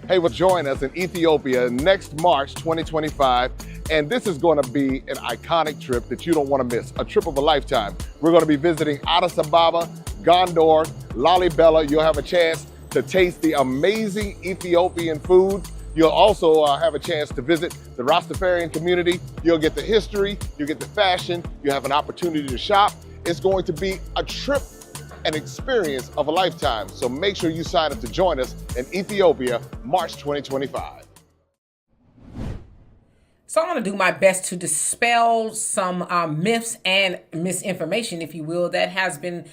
Hey, well, join us in Ethiopia next March 2025. And this is going to be an iconic trip that you don't want to miss, a trip of a lifetime. We're going to be visiting Addis Ababa, Gondor, Lalibela. You'll have a chance to taste the amazing Ethiopian food. You'll also have a chance to visit the Rastafarian community. You'll get the history, you'll get the fashion, you'll have an opportunity to shop. It's going to be a trip, an experience of a lifetime. So make sure you sign up to join us in Ethiopia, March 2025. So I'm going to do my best to dispel some myths and misinformation, if you will, that has been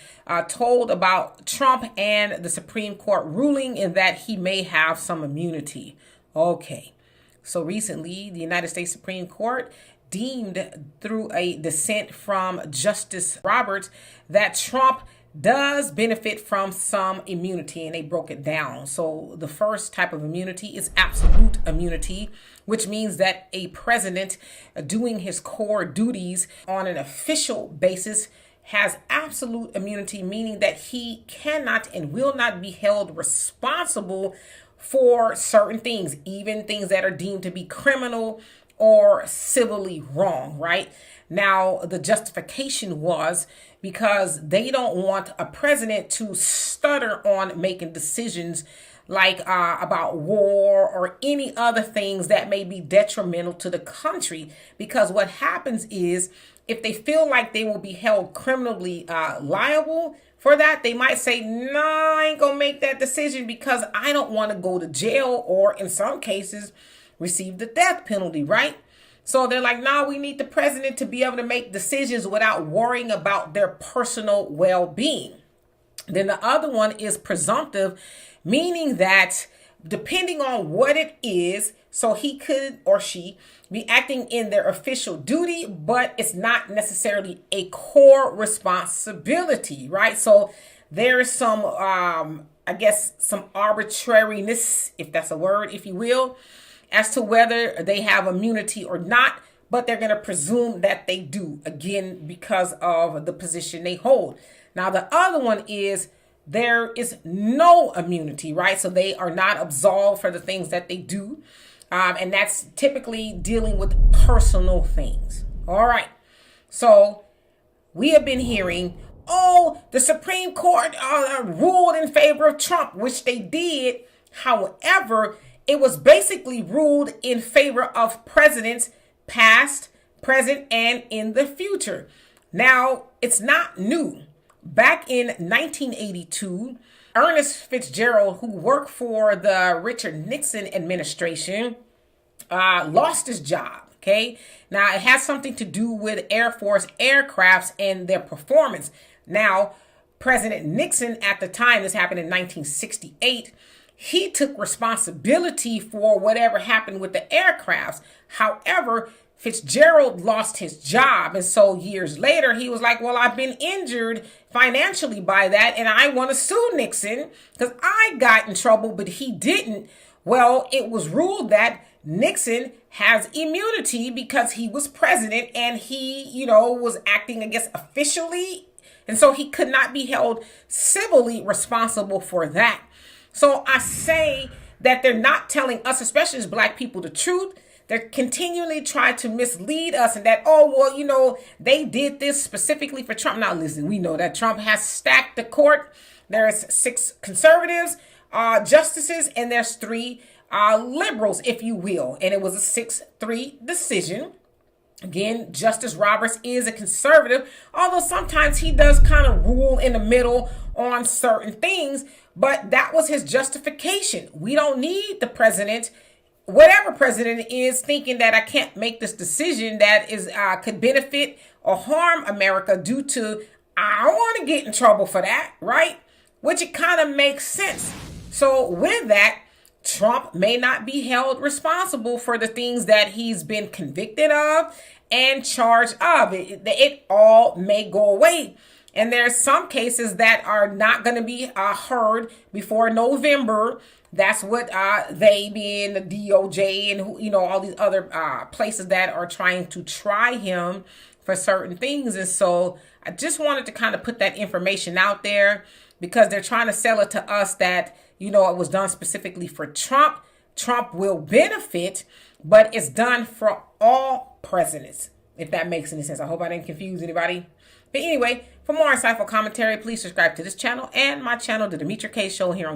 told about Trump and the Supreme Court ruling in that he may have some immunity. Okay, so recently the United States Supreme Court deemed through a dissent from Justice Roberts that Trump does benefit from some immunity, and they broke it down. So the first type of immunity is absolute immunity, which means that a president doing his core duties on an official basis has absolute immunity, meaning that he cannot and will not be held responsible for certain things, even things that are deemed to be criminal or civilly wrong, right? Now, the justification was because they don't want a president to stutter on making decisions like about war or any other things that may be detrimental to the country. Because what happens is if they feel like they will be held criminally liable for that, they might say, no, I ain't gonna make that decision because I don't want to go to jail or in some cases receive the death penalty, right? So they're like, no, we need the president to be able to make decisions without worrying about their personal well-being. Then the other one is presumptive, meaning that depending on what it is, so he could or she be acting in their official duty, but it's not necessarily a core responsibility, right? So there is some, I guess, some arbitrariness, if that's a word, if you will, as to whether they have immunity or not, but they're going to presume that they do, again, because of the position they hold. Now, the other one is there is no immunity, right? So they are not absolved for the things that they do. And that's typically dealing with personal things. All right. So we have been hearing, oh, the Supreme Court ruled in favor of Trump, which they did. However, it was basically ruled in favor of presidents past, present, and in the future. Now, it's not new. Back in 1982, Ernest Fitzgerald, who worked for the Richard Nixon administration, lost his job. Okay. Now, it has something to do with Air Force aircrafts and their performance. Now, President Nixon at the time, this happened in 1968, he took responsibility for whatever happened with the aircrafts. However, Fitzgerald lost his job. And so years later, he was like, well, I've been injured financially by that, and I want to sue Nixon because I got in trouble, but he didn't. Well, it was ruled that Nixon has immunity because he was president and he, was acting, I guess, officially. And so he could not be held civilly responsible for that. So I say that they're not telling us, especially as Black people, the truth. They're continually trying to mislead us and that, they did this specifically for Trump. Now, listen, we know that Trump has stacked the court. There's 6 conservatives, justices, and there's 3 liberals, if you will. And it was a 6-3 decision. Again, Justice Roberts is a conservative, although sometimes he does kind of rule in the middle on certain things. But that was his justification. We don't need the president, whatever president is, thinking that I can't make this decision that is could benefit or harm America due to, I don't want to get in trouble for that, right? Which it kind of makes sense. So with that, Trump may not be held responsible for the things that he's been convicted of and charged of. It all may go away. And there's some cases that are not going to be heard before November. That's what they being the DOJ and all these other places that are trying to try him for certain things. And so I just wanted to kind of put that information out there because they're trying to sell it to us that, it was done specifically for Trump. Trump will benefit, but it's done for all presidents, if that makes any sense. I hope I didn't confuse anybody. But anyway, for more insightful commentary, please subscribe to this channel and my channel, The Demetra Kaye Show, here on